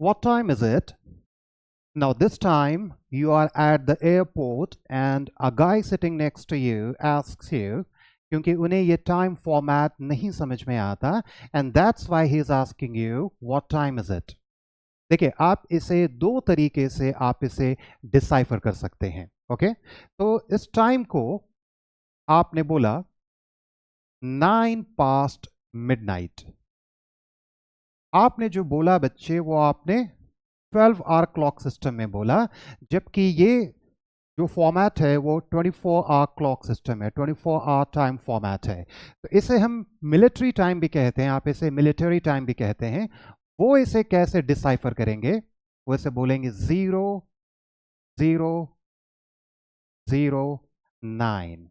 what time is it? Now this time you are at the airport and a guy sitting next to you asks you, क्योंकि उन्हें ये time format नहीं समझ में आता, and that's why he is asking you what time is it. देखिए, आप इसे दो तरीके से आप इसे डिसाइफर कर सकते हैं. ओके, तो इस टाइम को आपने बोला 9 past midnight. आपने जो बोला बच्चे, वो आपने 12 आवर क्लॉक सिस्टम में बोला, जबकि ये जो फॉर्मेट है वो 24 आवर क्लॉक सिस्टम है, 24 आवर टाइम फॉर्मेट है. तो इसे हम मिलिट्री टाइम भी कहते हैं, आप इसे मिलिट्री टाइम भी कहते हैं. वो इसे कैसे डिसाइफर करेंगे? वो इसे बोलेंगे 0009.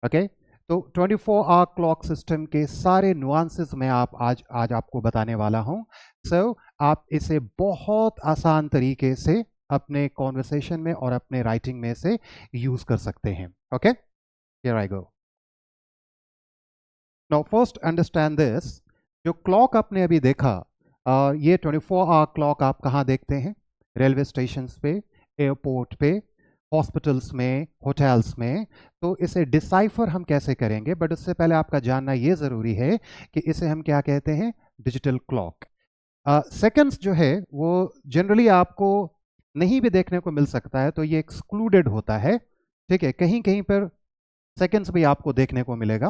ओके, तो 24 आवर क्लॉक सिस्टम के सारे नुआंसेस में आज आपको बताने वाला हूं. सो आप इसे बहुत आसान तरीके से अपने कॉन्वर्सेशन में और अपने राइटिंग में से यूज कर सकते हैं. Okay, here I go. Now first understand this. जो क्लॉक आपने अभी देखा, ये 24 आवर क्लॉक आप कहाँ देखते हैं? रेलवे स्टेशन पे, एयरपोर्ट पे, हॉस्पिटल्स में, होटल्स में. तो इसे डिसाइफर हम कैसे करेंगे? बट उससे पहले आपका जानना ये ज़रूरी है कि इसे हम क्या कहते हैं? Digital clock. सेकंड्स जो है वो जनरली आपको नहीं भी देखने को मिल सकता है, तो ये एक्सक्लूडेड होता है. ठीक है, कहीं कहीं पर सेकंड्स भी आपको देखने को मिलेगा.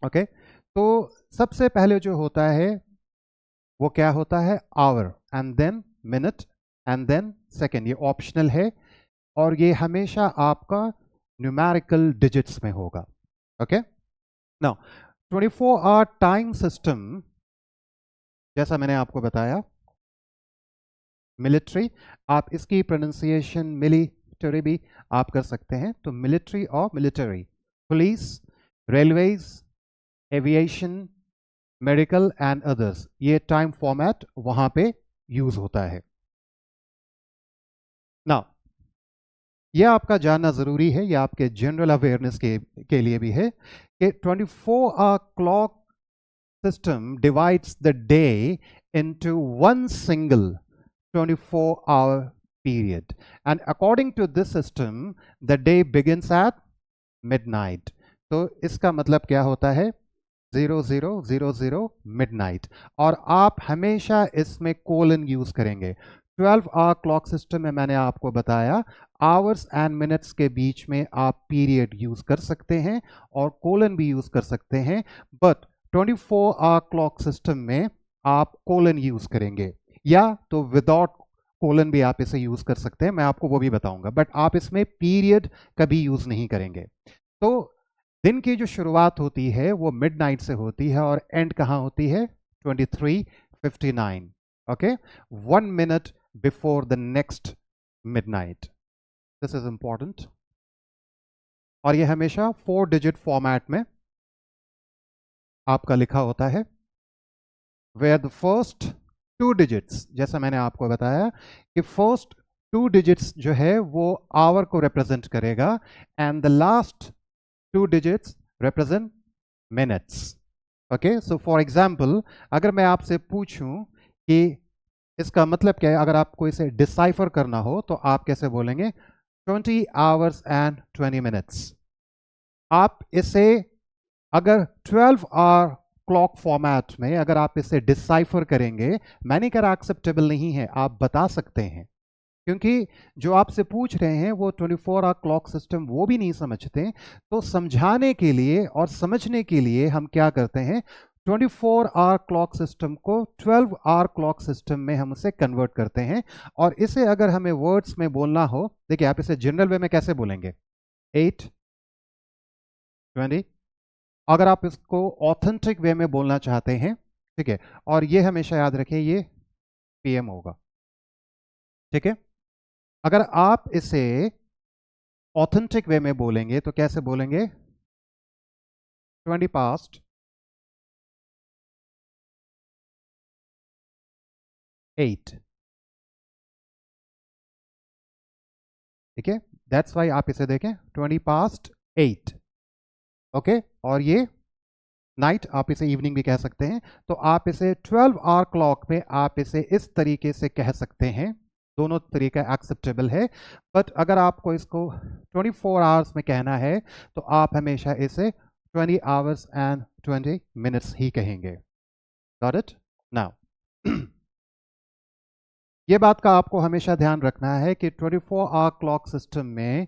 ओके, तो सबसे पहले जो होता है वो क्या होता है? Hour, and then minute, and then second. ये ऑप्शनल है और ये हमेशा आपका न्यूमेरिकल डिजिट्स में होगा. Okay, now 24 hour time system, जैसा मैंने आपको बताया, मिलिट्री, आप इसकी प्रोनाउंसिएशन मिलिटरी भी आप कर सकते हैं. तो मिलिट्री और military, police, railways, aviation, medical and others, ये टाइम फॉर्मेट वहां पे यूज होता है. नाउ यह आपका जानना जरूरी है, यह आपके जनरल अवेयरनेस के लिए भी है कि 24 hour clock system divides the day into one single 24-hour period, and according to this system the day begins at midnight. तो इसका मतलब क्या होता है? 0000 midnight. और आप हमेशा इसमें कोलन यूज करेंगे. 12 आवर क्लॉक सिस्टम में मैंने आपको बताया आवर्स एंड मिनट्स के बीच में आप पीरियड यूज कर सकते हैं और कोलन भी यूज कर सकते हैं, बट 24 आवर क्लॉक सिस्टम में आप कोलन यूज करेंगे, या तो विदाउट कोलन भी आप इसे यूज कर सकते हैं, मैं आपको वो भी बताऊंगा, बट आप इसमें पीरियड कभी यूज नहीं करेंगे. तो दिन की जो शुरुआत होती है वो मिडनाइट से होती है और एंड कहाँ होती है? 23:59. Okay, 1 minute before the next midnight. This is important. और ये हमेशा 4 डिजिट फॉर्मेट में आपका लिखा होता है, वेयर द फर्स्ट 2 डिजिट्स, जैसा मैंने आपको बताया कि फर्स्ट 2 डिजिट्स जो है वो आवर को रिप्रेजेंट करेगा, and the last 2 digits represent minutes. Okay, so for example अगर मैं आपसे पूछूं कि इसका मतलब क्या है, अगर आपको इसे डिसाइफर करना हो तो आप कैसे बोलेंगे? 20 hours and 20 minutes. आप इसे अगर 12 आवर क्लॉक फॉर्मेट में अगर आप इसे डिसाइफर करेंगे, मैंने कहा एक्सेप्टेबल नहीं है, आप बता सकते हैं, क्योंकि जो आपसे पूछ रहे हैं वो 24 आवर क्लॉक सिस्टम वो भी नहीं समझते. तो समझाने के लिए और समझने के लिए हम क्या करते हैं? 24 आवर क्लॉक सिस्टम को 12 आवर क्लॉक सिस्टम में हम उसे कन्वर्ट करते हैं. और इसे अगर हमें वर्ड्स में बोलना हो, देखिए आप इसे जनरल वे में कैसे बोलेंगे? 8:20. अगर आप इसको ऑथेंटिक वे में बोलना चाहते हैं, ठीक है, और ये हमेशा याद रखें ये पीएम होगा. ठीक है, अगर आप इसे ऑथेंटिक वे में बोलेंगे तो कैसे बोलेंगे? 20 past 8. ठीक है, दैट्स वाई आप इसे देखें 20 past 8. ओके, और ये नाइट, आप इसे इवनिंग भी कह सकते हैं, तो आप इसे 12 आवर क्लॉक में आप इसे इस तरीके से कह सकते हैं। दोनों तरीका एक्सेप्टेबल है, बट अगर आपको इसको 24 आवर्स में कहना है तो आप हमेशा इसे 20 आवर्स एंड 20 मिनट्स ही कहेंगे। Got it? नाउ ये बात का आपको हमेशा ध्यान रखना है कि 24 आवर क्लॉक सिस्टम में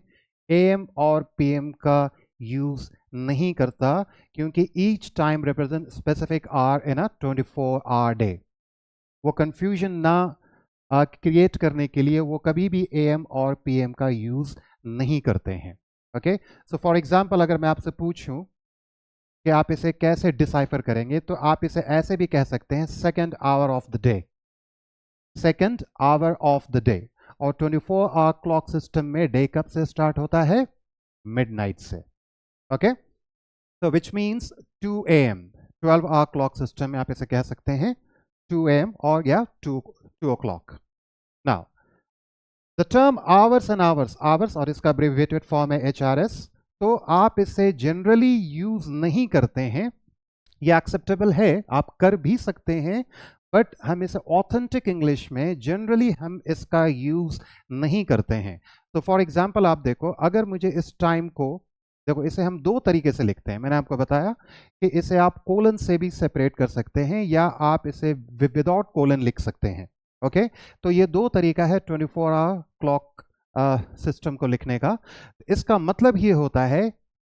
एएम और पीएम का यूज नहीं करता, क्योंकि each time represent specific hour in a 24 hour day. वो कंफ्यूजन ना क्रिएट करने के लिए वो कभी भी एएम और पीएम का यूज नहीं करते हैं। ओके, सो फॉर एग्जांपल अगर मैं आपसे पूछूं कि आप इसे कैसे डिसाइफर करेंगे, तो आप इसे ऐसे भी कह सकते हैं, second hour of the day, second hour of the day. और 24 आवर क्लॉक सिस्टम में डे कब से स्टार्ट होता है? मिडनाइट से। ओके, तो which means 2 AM। 12 our clock system में आप इसे कह सकते हैं 2 AM और या 2 o'clock। Now the term hours and hours, hours और इसका अब्रिविएटेड फॉर्म है HRS, तो आप इसे जनरली यूज नहीं करते हैं। ये एक्सेप्टेबल है, आप कर भी सकते हैं, बट हम इसे ऑथेंटिक इंग्लिश में जनरली हम इसका यूज नहीं करते हैं। तो फॉर एग्जांपल आप देखो, अगर मुझे इस टाइम को देखो, इसे हम दो तरीके से लिखते हैं। मैंने आपको बताया कि इसे आप कोलन से भी सेपरेट कर सकते हैं या आप इसे विदाउट कोलन लिख सकते हैं। ओके, तो ये दो तरीका है 24 आवर क्लॉक सिस्टम को लिखने का। इसका मतलब ये होता है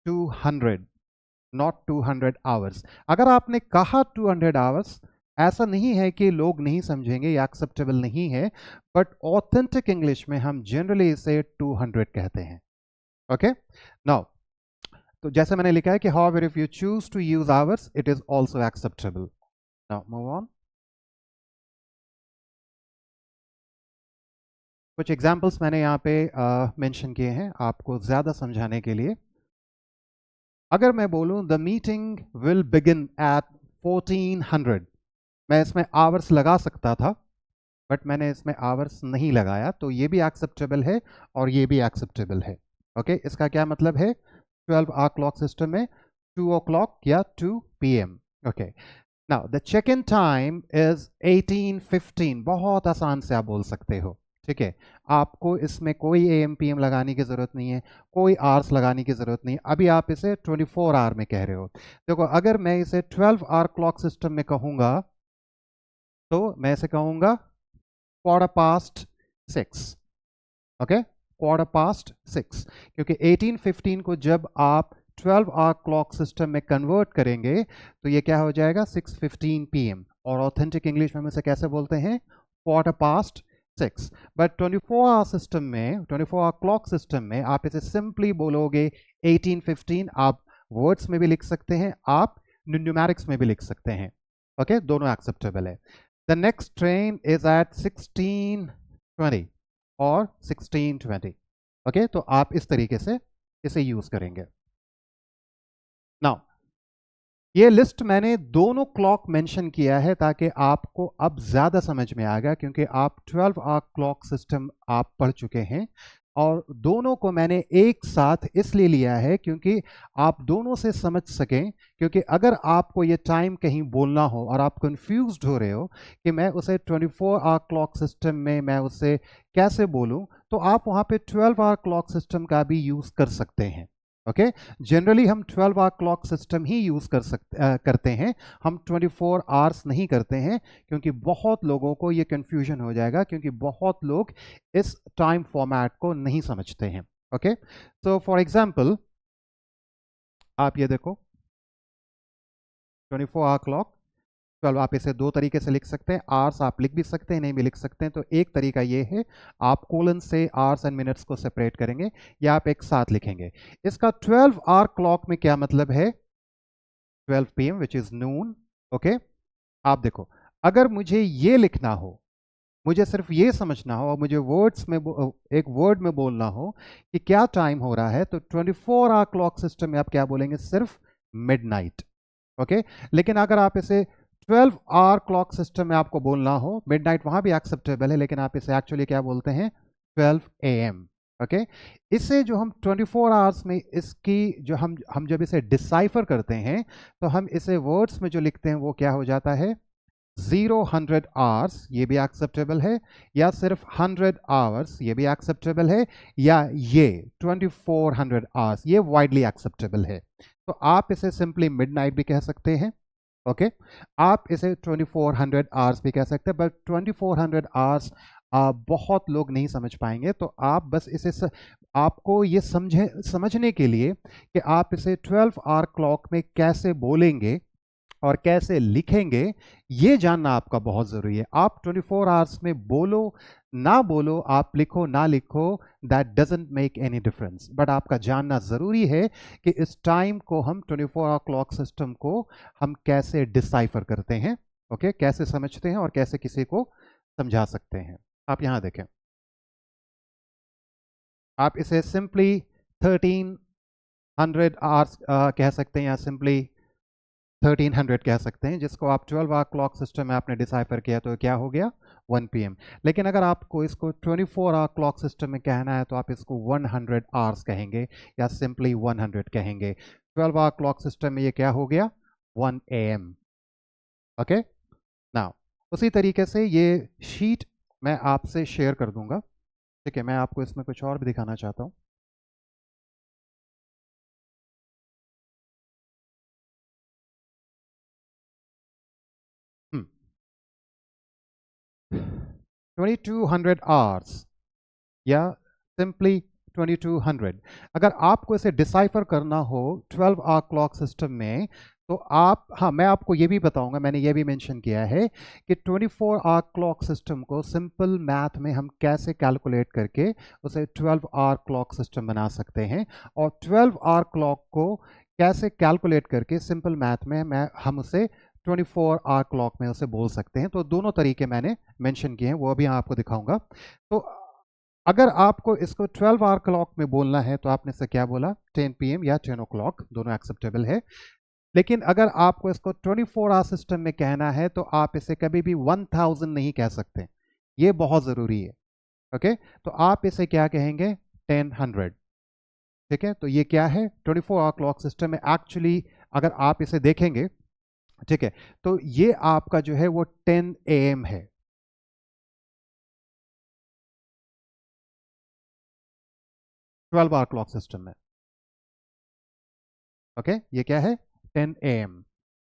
200, नॉट 200 आवर्स। अगर आपने कहा 200 आवर्स, ऐसा नहीं है कि लोग नहीं समझेंगे या एक्सेप्टेबल नहीं है, बट ऑथेंटिक इंग्लिश में हम जनरली इसे 200 कहते हैं। ओके, नाउ तो जैसे मैंने लिखा है कि however if you choose to use hours it is also acceptable. Now move on. कुछ एग्जाम्पल्स मैंने यहाँ पे मेंशन किए हैं आपको ज़्यादा समझाने के लिए। अगर मैं बोलूँ the meeting will begin eight 1400, मैं इसमें आवर्स लगा सकता था, बट मैंने इसमें आवर्स नहीं लगाया, तो ये भी एक्सेप्टेबल है और ये भी एक्सेप्टेबल है। ओके, इसका क्या मतलब है? 12 आवर क्लॉक सिस्टम में 2 o'clock या 2 PM। Okay, now the check in time is 18:15, बहुत आसान से आप बोल सकते हो। ठीक है, आपको इसमें कोई AM PM लगाने की ज़रूरत नहीं है, कोई आवर्स लगाने की ज़रूरत नहीं है। अभी आप इसे 24 आवर में कह रहे हो। देखो, अगर मैं इसे 12 आवर क्लॉक सिस्टम में कहूँगा तो मैं इसे कहूँगा 6:15। ओके, 6:15, क्योंकि 18:15 को जब आप 12 आवर क्लॉक सिस्टम में कन्वर्ट करेंगे तो ये क्या हो जाएगा? 6:15 PM। और ऑथेंटिक इंग्लिश में हम इसे कैसे बोलते हैं? 6:15। बट 24 आवर सिस्टम में, 24 आवर क्लॉक सिस्टम में आप इसे सिंपली बोलोगे 18:15। आप वर्ड्स में भी लिख सकते हैं, आप न्यूमेरिक्स में भी लिख सकते हैं। ओके, दोनों एक्सेप्टेबल है। The next train is at 16:20 और 16:20। ओके, तो आप इस तरीके से इसे यूज करेंगे। नाउ ये लिस्ट मैंने दोनों क्लॉक मेंशन किया है ताकि आपको अब ज्यादा समझ में आएगा, क्योंकि आप 12 आवर क्लॉक सिस्टम आप पढ़ चुके हैं, और दोनों को मैंने एक साथ इसलिए लिया है क्योंकि आप दोनों से समझ सकें। क्योंकि अगर आपको ये टाइम कहीं बोलना हो और आप कंफ्यूज्ड हो रहे हो कि मैं उसे 24 आवर क्लॉक सिस्टम में मैं उसे कैसे बोलूं, तो आप वहां पे 12 आवर क्लॉक सिस्टम का भी यूज कर सकते हैं। ओके, जनरली हम 12 our clock system he use करते हैं, हम 24 आवर्स नहीं करते हैं, क्योंकि बहुत लोगों को ये कंफ्यूजन हो जाएगा, क्योंकि बहुत लोग इस टाइम फॉर्मेट को नहीं समझते हैं। ओके, तो फॉर एग्जांपल आप ये देखो 24 आवर क्लॉक 12, आप इसे दो तरीके से लिख सकते हैं। आवर्स आप लिख भी सकते हैं, नहीं भी लिख सकते हैं। तो एक तरीका ये है, आप कोलन से आवर्स एंड मिनट्स को सेपरेट करेंगे या आप एक साथ लिखेंगे। इसका 12 आवर क्लॉक में क्या मतलब है? 12 PM which is Noon. Okay, आप देखो, अगर मुझे ये लिखना हो, मुझे सिर्फ ये समझना हो और मुझे वर्ड्स में एक वर्ड में बोलना हो कि क्या टाइम हो रहा है, तो 24 आवर क्लॉक सिस्टम में आप क्या बोलेंगे? सिर्फ मिडनाइट। ओके, लेकिन अगर आप इसे 12 आवर क्लॉक सिस्टम में आपको बोलना हो, मिडनाइट वहां भी एक्सेप्टेबल है, लेकिन आप इसे एक्चुअली क्या बोलते हैं? 12 AM। ओके इसे जो हम 24 आवर्स में इसकी जो हम जब इसे डिसाइफर करते हैं तो हम इसे वर्ड्स में जो लिखते हैं वो क्या हो जाता है 0 100 आवर्स, ये भी एक्सेप्टेबल है, या सिर्फ 100 आवर्स, ये भी एक्सेप्टेबल है, या ये 2400 आवर्स, ये वाइडली एक्सेप्टेबल है। तो आप इसे सिंपली मिडनाइट भी कह सकते हैं। ओके आप इसे 2400 आवर्स भी कह सकते हैं, बट 2400 आवर्स बहुत लोग नहीं समझ पाएंगे, तो आप बस आपको ये समझने के लिए कि आप इसे 12 आवर क्लॉक में कैसे बोलेंगे और कैसे लिखेंगे, ये जानना आपका बहुत ज़रूरी है। आप 24 आवर्स में बोलो ना बोलो, आप लिखो ना लिखो, that doesn't make any difference, but आपका जानना ज़रूरी है कि इस टाइम को हम 24 आवर क्लॉक सिस्टम को हम कैसे डिसाइफर करते हैं, ओके कैसे समझते हैं और कैसे किसी को समझा सकते हैं। आप यहाँ देखें, आप इसे सिंपली 1300 आवर्स कह सकते हैं, या सिंपली 1300 कह सकते हैं, जिसको आप 12 आवर क्लॉक सिस्टम में आपने डिसाइफर किया तो क्या हो गया 1 PM। लेकिन अगर आपको इसको 24 आवर क्लॉक सिस्टम में कहना है तो आप इसको 100 आवर्स कहेंगे या सिंपली 100 कहेंगे। 12 आवर क्लॉक सिस्टम में ये क्या हो गया 1 AM। ओके नाउ उसी तरीके से ये शीट मैं आपसे शेयर कर दूंगा। ठीक है मैं आपको इसमें कुछ और भी दिखाना चाहता हूँ। 2200 आवर्स या सिंपली 2200, अगर आपको इसे डिसाइफर करना हो 12 आवर क्लॉक सिस्टम में तो आप, हाँ मैं आपको ये भी बताऊंगा, मैंने ये भी मेंशन किया है कि 24 आवर क्लॉक सिस्टम को सिंपल मैथ में हम कैसे कैलकुलेट करके उसे 12 आवर क्लॉक सिस्टम बना सकते हैं, और 12 आवर क्लॉक को कैसे कैलकुलेट करके सिंपल मैथ में हम उसे 24 आवर क्लॉक में उसे बोल सकते हैं। तो दोनों तरीके मैंने मेंशन किए हैं, वो अभी आपको दिखाऊंगा। तो अगर आपको इसको 12 आवर क्लॉक में बोलना है तो आपने से क्या बोला 10 PM या 10 o'clock, दोनों एक्सेप्टेबल है। लेकिन अगर आपको इसको 24 आवर सिस्टम में कहना है तो आप इसे कभी भी 1000 नहीं कह सकते, ये बहुत ज़रूरी है। ओके तो आप इसे क्या कहेंगे 1000। ठीक है तो ये क्या है 24 आवर क्लॉक सिस्टम में एक्चुअली अगर आप इसे देखेंगे, ठीक है तो ये आपका जो है वो 10 AM है। 12 आवर क्लॉक सिस्टम में ओके ये क्या है 10 AM।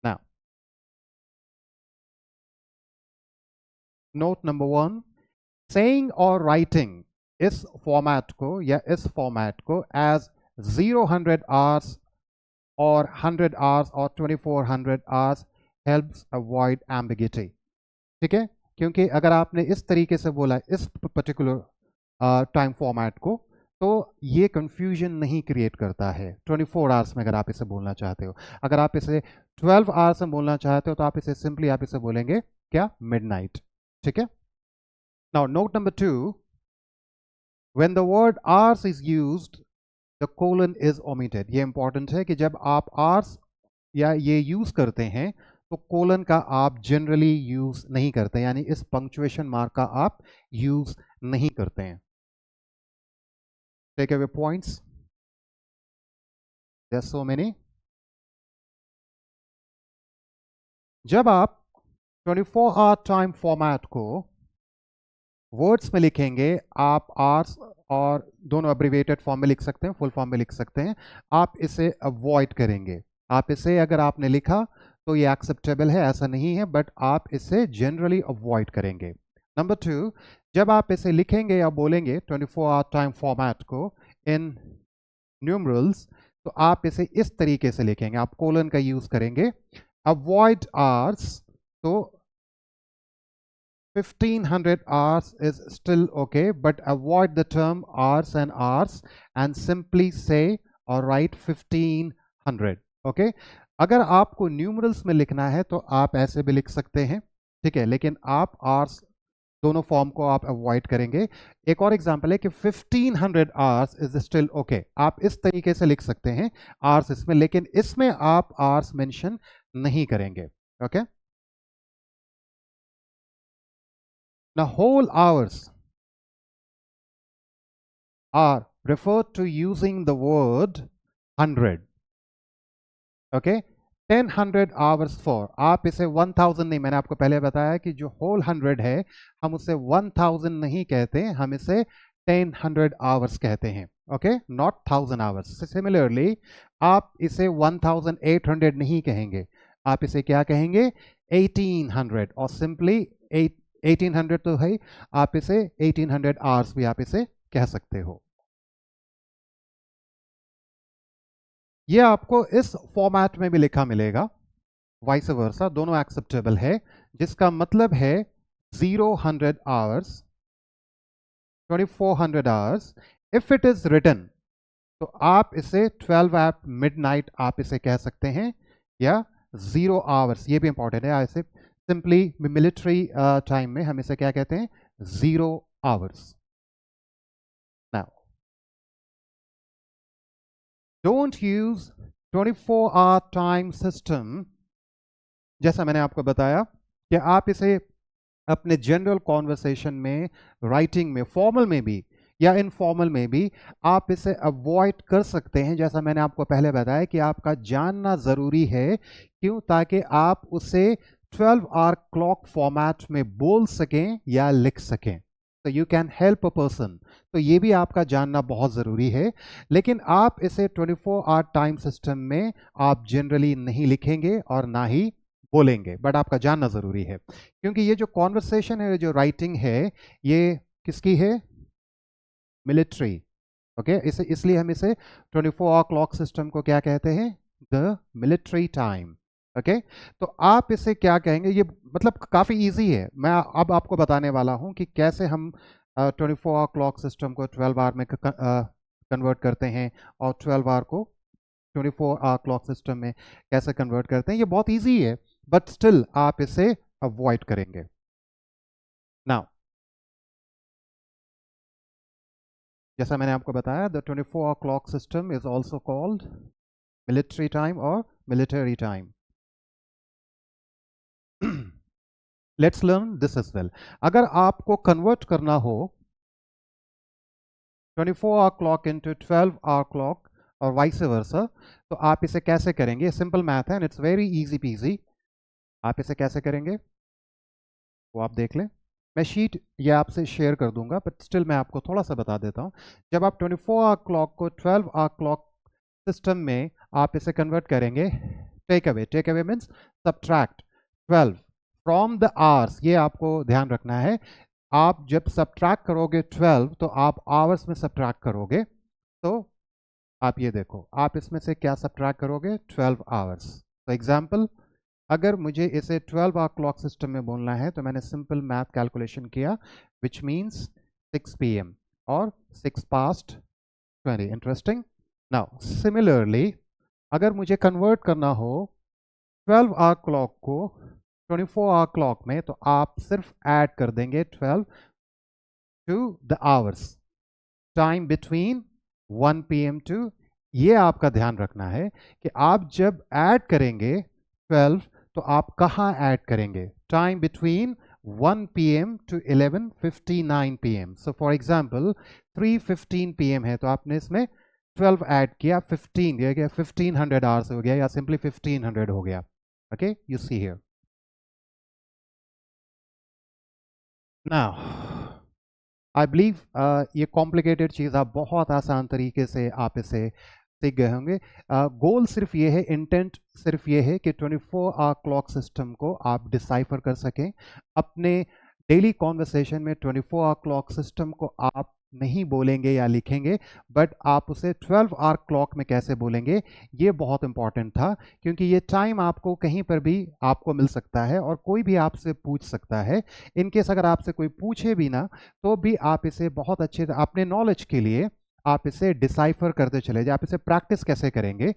Now note number 1, saying और राइटिंग इस फॉर्मेट को या इस फॉर्मेट को एज 0 100 आवर्स और 100 आवर्स और 2400 आवर्स हेल्प्स अवॉइड एम्बिगिटी। ठीक है क्योंकि अगर आपने इस तरीके से बोला इस पर्टिकुलर टाइम फॉर्मेट को तो ये कंफ्यूजन नहीं क्रिएट करता है 24 आवर्स में। अगर आप इसे बोलना चाहते हो, अगर आप इसे 12 आवर्स में बोलना चाहते हो तो आप इसे सिंपली आप इसे बोलेंगे क्या मिडनाइट। ठीक है now note number 2, when the word hours is used the colon is omitted। ये इंपॉर्टेंट है कि जब आप hours या ये यूज करते हैं तो कोलन का आप जनरली यूज नहीं करते, यानी इस पंक्चुएशन मार्क का आप यूज नहीं करते हैं। Take away points, there so many. जब आप 24 आवर टाइम फॉर्मेट को वर्ड्स में लिखेंगे, आप आर्स और दोनों एब्रिवेटेड फॉर्म में लिख सकते हैं, फुल फॉर्म में लिख सकते हैं, आप इसे अवॉइड करेंगे। आप इसे अगर आपने लिखा तो ये एक्सेप्टेबल है ऐसा नहीं है, बट आप इसे जनरली अवॉइड करेंगे। नंबर 2, जब आप इसे लिखेंगे या बोलेंगे 24 आवर टाइम फॉर्मेट को इन न्यूमरल्स तो आप इसे इस तरीके से लिखेंगे, आप कोलन का यूज करेंगे। अवॉइड आवर्स तो 1500 hours is still okay, but avoid the term hours and hours and simply say or write 1500। okay अगर आपको न्यूमरल्स में लिखना है तो आप ऐसे भी लिख सकते हैं, ठीक है, लेकिन आप आवर्स दोनों फॉर्म को आप अवॉइड करेंगे। एक और एग्जांपल है कि 1500 आवर्स इज स्टिल ओके, आप इस तरीके से लिख सकते हैं आवर्स इसमें, लेकिन इसमें आप आवर्स मेंशन नहीं करेंगे। ओके ना whole hours, are referred to using the word 100. Okay, 10 100 hours for, आप इसे 1000 नहीं, मैंने आपको पहले बताया कि जो होल 100 है हम उसे 1000 नहीं कहते, हम इसे 10 100 hours कहते हैं. Okay, not 1000 hours. सिमिलरली आप इसे 1800 नहीं कहेंगे, आप इसे क्या कहेंगे? 1800. और सिंपली 1800 तो है, आप इसे 1800 hours भी आप इसे कह सकते हो. ये आपको इस फॉर्मेट में भी लिखा मिलेगा, वाइस वर्सा, दोनों एक्सेप्टेबल है, जिसका मतलब है 0 100 hours, 2400 hours. If it is written तो आप इसे 12 at midnight आप इसे कह सकते हैं, या 0 hours, ये भी इंपॉर्टेंट है. इसे सिंपली मिलिट्री टाइम में हम इसे क्या कहते हैं? 0 hours. Now don't use 24-hour time system. जैसा मैंने आपको बताया कि आप इसे अपने जनरल कॉन्वर्सेशन में, राइटिंग में, फॉर्मल में भी या इनफॉर्मल में भी आप इसे अवॉइड कर सकते हैं. जैसा मैंने आपको पहले बताया कि आपका जानना ज़रूरी है. क्यों? ताकि आप उसे 12-hour क्लॉक फॉर्मेट में बोल सकें या लिख सकें. तो you can help a person. तो ये भी आपका जानना बहुत ज़रूरी है. लेकिन आप इसे 24-hour टाइम सिस्टम में आप जनरली नहीं लिखेंगे और ना ही बोलेंगे, बट आपका जानना ज़रूरी है. क्योंकि ये जो कॉन्वर्सेशन है, जो राइटिंग है, ये किसकी है? मिलिट्री. ओके, इसे इसलिए हम इसे 24-hour क्लॉक सिस्टम को क्या कहते हैं? The military time. ओके, तो आप इसे क्या कहेंगे? ये मतलब काफ़ी इजी है. मैं अब आपको बताने वाला हूं कि कैसे हम 24-hour क्लॉक सिस्टम को 12 आवर में कन्वर्ट करते हैं और 12 आवर को 24-hour क्लॉक सिस्टम में कैसे कन्वर्ट करते हैं. ये बहुत इजी है, बट स्टिल आप इसे अवॉइड करेंगे. नाउ जैसा मैंने आपको बताया, the 24-hour clock system is also called military time और military time. Let's learn this as well. अगर आपको कन्वर्ट करना हो 24-hour clock into 12-hour clock और वाइस वर्सा, तो आप इसे कैसे करेंगे? सिंपल मैथ है and it's very easy peasy. आप इसे कैसे करेंगे वो आप देख लें. मैं शीट ये आपसे शेयर कर दूंगा, बट स्टिल मैं आपको थोड़ा सा बता देता हूँ. जब आप 24-hour क्लॉक को 12-hour क्लॉक सिस्टम में आप इसे कन्वर्ट करेंगे, take away means subtract 12 from the hours. ये आपको ध्यान रखना है. आप जब सब्ट्रैक्ट करोगे 12 तो आप आवर्स में सब्ट्रैक्ट करोगे. तो आप ये देखो, आप इसमें से क्या सब्ट्रैक्ट करोगे? 12 आवर्स. तो एग्जाम्पल, अगर मुझे इसे 12-hour क्लॉक सिस्टम में बोलना है तो मैंने सिंपल मैथ कैलकुलेशन किया, विच मीन्स 6 PM और 6 past 20. इंटरेस्टिंग. नाउ सिमिलरली अगर मुझे कन्वर्ट करना हो 12-hour क्लॉक को 24-hour क्लॉक में, तो आप सिर्फ ऐड कर देंगे 12 to the hours, time between 1 PM to. ये आपका ध्यान रखना है कि आप जब ऐड करेंगे 12, तो आप कहाँ ऐड करेंगे? Time between 1 PM to 11:59 PM. So for example 3:15 PM है, तो आपने इसमें 12 ऐड किया, 15 ये गया, 1500 आवर्स हो गया, या सिंपली 1500 हो गया. Okay, you see here. Now I believe ये कॉम्प्लिकेटेड चीज़ आप बहुत आसान तरीके से आप इसे सीख गए होंगे. गोल सिर्फ ये है, इंटेंट सिर्फ ये है कि 24-hour क्लॉक सिस्टम को आप डिसाइफर कर सकें. अपने डेली कॉन्वर्सेशन में 24-hour क्लॉक सिस्टम को आप नहीं बोलेंगे या लिखेंगे, बट आप उसे 12-hour क्लॉक में कैसे बोलेंगे, ये बहुत इंपॉर्टेंट था. क्योंकि ये टाइम आपको कहीं पर भी आपको मिल सकता है और कोई भी आपसे पूछ सकता है. इनकेस अगर आपसे कोई पूछे भी ना, तो भी आप इसे बहुत अच्छे अपने नॉलेज के लिए आप इसे डिसाइफर करते चले जाए. आप इसे प्रैक्टिस कैसे करेंगे?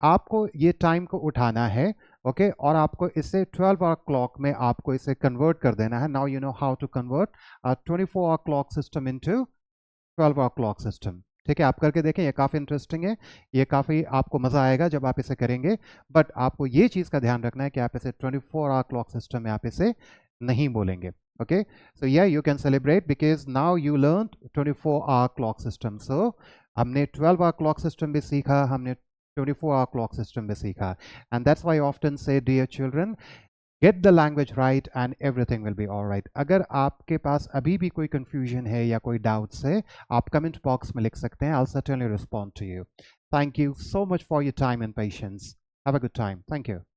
आपको ये टाइम को उठाना है, ओके, और आपको इसे 12-hour क्लॉक में आपको इसे कन्वर्ट कर देना है. Now you know how to convert 24-hour clock system into 12-hour clock system. ठीक है, आप करके देखें, ये काफ़ी इंटरेस्टिंग है, ये काफ़ी आपको मज़ा आएगा जब आप इसे करेंगे. बट आपको ये चीज़ का ध्यान रखना है कि आप इसे 24-hour क्लॉक सिस्टम में आप इसे नहीं बोलेंगे. Okay, so yeah, you can celebrate because now you learned 24-hour clock system. So हमने 12-hour clock system भी सीखा, हमने 24-hour clock system भी सीखा. And that's why I often say, dear children, get the language right and everything will be all right. अगर आपके पास अभी भी कोई confusion है या कोई doubts है, आप comment box में लिख सकते हैं. I'll certainly respond to you. Thank you so much for your time and patience. Have a good time. Thank you.